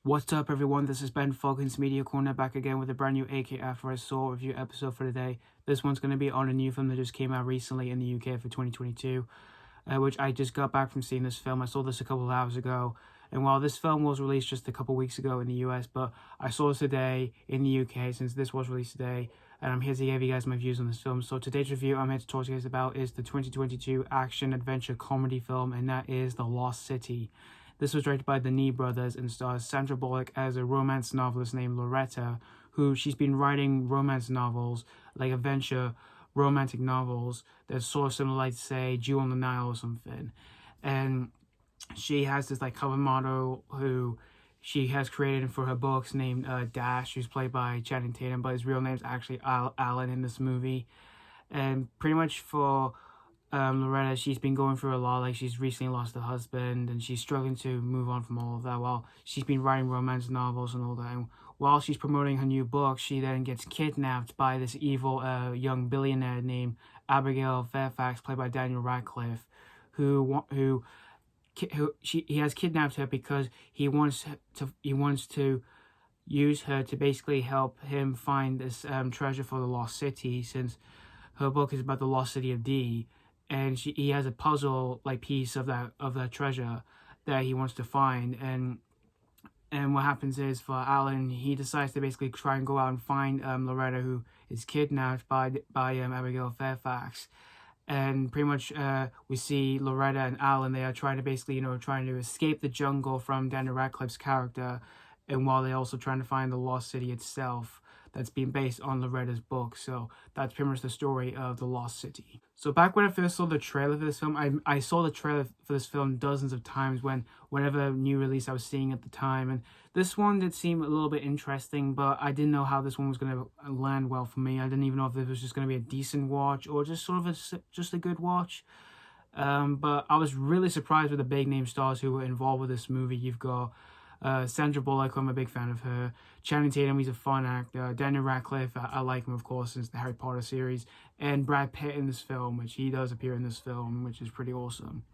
What's up, everyone? This is Ben Falcons Media Corner back again with a brand new AKF for a Soul review episode for today. This one's going to be on a new film that just came out recently in the UK for 2022, which I just got back from seeing this film. I saw this a couple of hours ago, and while this film was released just a couple weeks ago in the US, but I saw it today in the UK since this was released today, and I'm here to give you guys my views on this film. So today's review I'm here to talk to you guys about is the 2022 action-adventure comedy film, and that is The Lost City. This was directed by the Nee brothers and stars Sandra Bullock as a romance novelist named Loretta, who she's been writing romance novels, like adventure romantic novels, that's sort of similar, like, say, Jew on the Nile or something. And she has this, like, cover model who she has created for her books named Dash, who's played by Channing Tatum, but his real name's actually Alan in this movie. And pretty much for Loretta, she's been going through a lot. Like, she's recently lost her husband and she's struggling to move on from all of that while she's been writing romance novels and all that. And while she's promoting her new book, she then gets kidnapped by this evil young billionaire named Abigail Fairfax, played by Daniel Radcliffe, he has kidnapped her because he wants to use her to basically help him find this treasure for the lost city, since her book is about the lost city of D, and he has a puzzle like piece of that treasure that he wants to find. And what happens is, for Alan, he decides to basically try and go out and find Loretta, who is kidnapped by Abigail Fairfax. And pretty much we see Loretta and Alan, they are trying to basically, trying to escape the jungle from Daniel Radcliffe's character, and while they're also trying to find the lost city itself that's being based on Loretta's book. So that's pretty much the story of The Lost City. So back when I first saw the trailer for this film, I saw the trailer for this film dozens of times whenever new release I was seeing at the time. And this one did seem a little bit interesting, but I didn't know how this one was going to land well for me. I didn't even know if it was just going to be a decent watch or just sort of just a good watch. But I was really surprised with the big name stars who were involved with this movie. You've got Sandra Bullock, I'm a big fan of her. Channing Tatum, he's a fun actor. Daniel Radcliffe, I like him, of course, since the Harry Potter series. And Brad Pitt in this film, which he does appear in this film, which is pretty awesome.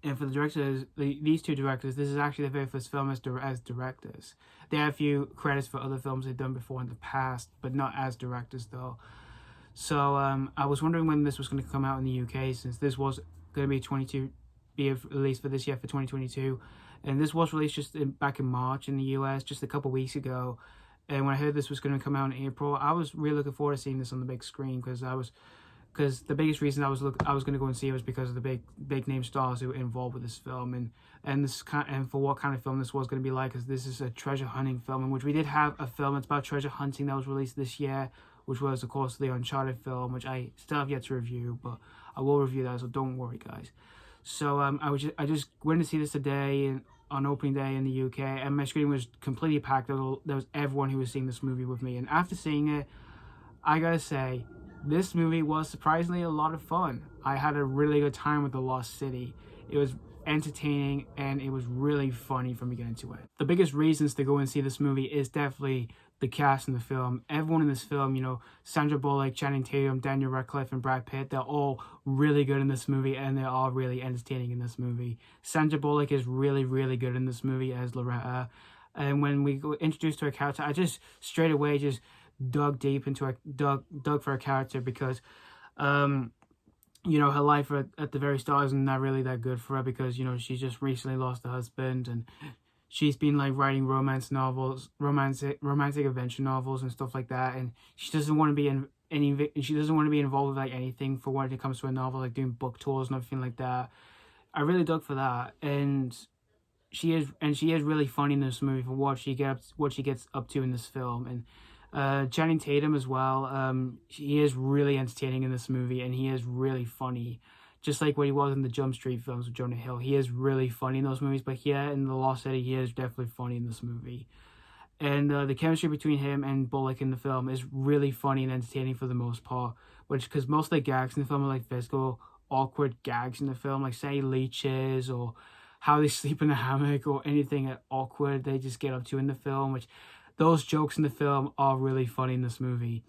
And for the directors, these two directors, this is actually their very first film as directors. They have a few credits for other films they've done before in the past, but not as directors, though. So I was wondering when this was going to come out in the UK, since this was going to be released for this year, for 2022. And this was released back in March in the US, just a couple weeks ago. And when I heard this was going to come out in April, I was really looking forward to seeing this on the big screen, because the biggest reason I was going to go and see it was because of the big name stars who were involved with this film, and for what kind of film this was going to be like, because this is a treasure hunting film, in which we did have a film that's about treasure hunting that was released this year, which was, of course, the Uncharted film, which I still have yet to review, but I will review that, so don't worry, guys. So I just went to see this today on opening day in the UK, and my screen was completely packed. There was everyone who was seeing this movie with me, and after seeing it, I gotta say, this movie was surprisingly a lot of fun. I had a really good time with The Lost City. It was entertaining, and it was really funny from beginning to end. The biggest reasons to go and see this movie is definitely the cast in the film. Everyone in this film, Sandra Bullock, Channing Tatum, Daniel Radcliffe, and Brad Pitt, they're all really good in this movie, and they're all really entertaining in this movie. Sandra Bullock is really, really good in this movie as Loretta. And when we got introduced to her character, I just straight away just dug deep into her, dug for her character, because her life at the very start isn't that really that good for her, because she just recently lost her husband, and she's been like writing romantic adventure novels and stuff like that, and she doesn't want to be involved with like anything for when it comes to a novel, like doing book tours and everything like that. I really dug for that, and she is really funny in this movie for what she gets up to in this film. And Channing Tatum as well, he is really entertaining in this movie, and he is really funny, just like what he was in the Jump Street films with Jonah Hill. He is really funny in those movies, but here in The Lost City, he is definitely funny in this movie. And the chemistry between him and Bullock in the film is really funny and entertaining for the most part, because most of the gags in the film are like physical, awkward gags in the film, like, say, leeches, or how they sleep in a hammock, or anything awkward they just get up to in the film, which those jokes in the film are really funny in this movie.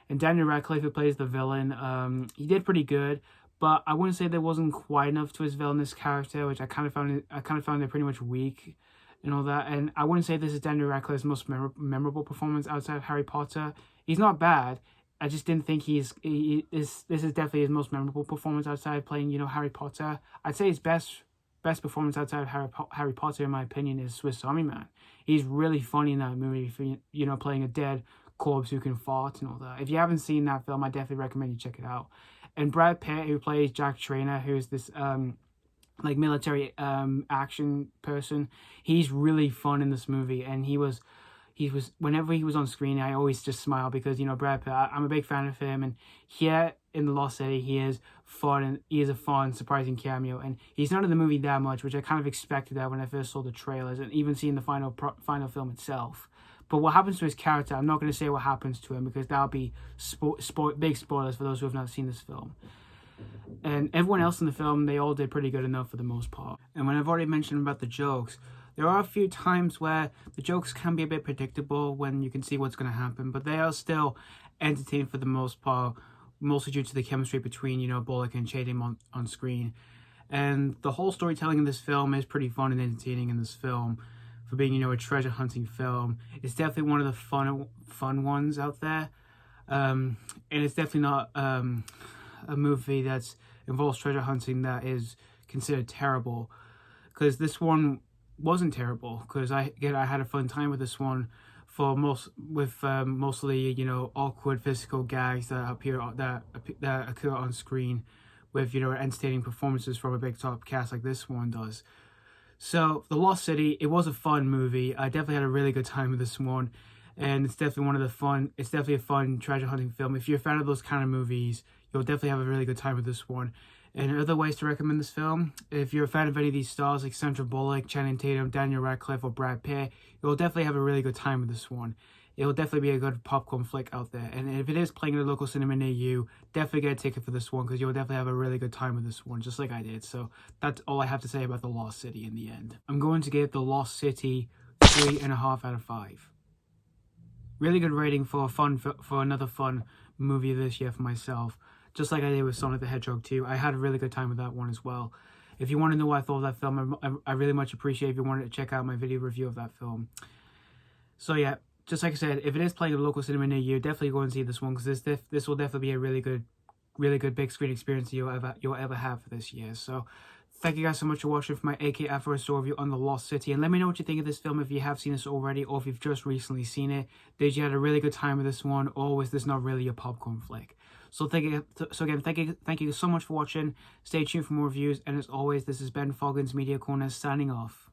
And Daniel Radcliffe, who plays the villain, he did pretty good, but I wouldn't say there wasn't quite enough to his villainous character, which I kind of found it pretty much weak. and all that. And I wouldn't say this is Daniel Radcliffe's most memorable performance outside of Harry Potter. He's not bad. I just didn't think this is definitely his most memorable performance outside playing, Harry Potter. I'd say his best performance outside of Harry Potter, in my opinion, is Swiss Army Man. He's really funny in that movie for, playing a dead corpse who can fart and all that. If you haven't seen that film, I definitely recommend you check it out. And Brad Pitt, who plays Jack Trainer, who's this military action person, he's really fun in this movie. And he was whenever he was on screen, I always just smile because Brad Pitt, I'm a big fan of him, and here in The Lost City he is fun, and he is a fun, surprising cameo, and he's not in the movie that much, which I kind of expected that when I first saw the trailers and even seeing the final film itself. But what happens to his character, I'm not going to say what happens to him because that'll be big spoilers for those who have not seen this film. And everyone else in the film, they all did pretty good enough for the most part. And when I've already mentioned about the jokes, there are a few times where the jokes can be a bit predictable when you can see what's going to happen, but they are still entertaining for the most part, mostly due to the chemistry between, Bullock and Tatum on screen. And the whole storytelling in this film is pretty fun and entertaining in this film. For being, a treasure hunting film, it's definitely one of the fun ones out there. And it's definitely not a movie that involves treasure hunting that is considered terrible, because this one wasn't terrible, because I had a fun time with this one mostly awkward physical gags that occur on screen with entertaining performances from a big top cast like this one does. So The Lost City, it was a fun movie. I definitely had a really good time with this one, and it's definitely it's definitely a fun treasure hunting film. If you're a fan of those kind of movies, you'll definitely have a really good time with this one. And other ways to recommend this film, if you're a fan of any of these stars like Sandra Bullock, Channing Tatum, Daniel Radcliffe, or Brad Pitt, you'll definitely have a really good time with this one. It will definitely be a good popcorn flick out there. And if it is playing in a local cinema near you, definitely get a ticket for this one, because you'll definitely have a really good time with this one, just like I did. So that's all I have to say about The Lost City in the end. I'm going to give The Lost City 3.5 out of 5. Really good rating for another fun movie this year for myself. Just like I did with Sonic the Hedgehog 2. I had a really good time with that one as well. If you want to know what I thought of that film, I really much appreciate if you wanted to check out my video review of that film. So yeah, just like I said, if it is playing at a local cinema near you, definitely go and see this one, because this will definitely be a really good big screen experience you'll ever have for this year. So thank you guys so much for watching for my AK Afro Store review on The Lost City, and let me know what you think of this film if you have seen this already, or if you've just recently seen it. Did you have a really good time with this one, or was this not really a popcorn flick? So thank you so much for watching. Stay tuned for more reviews, and as always, this has been Foggins Media Corner signing off.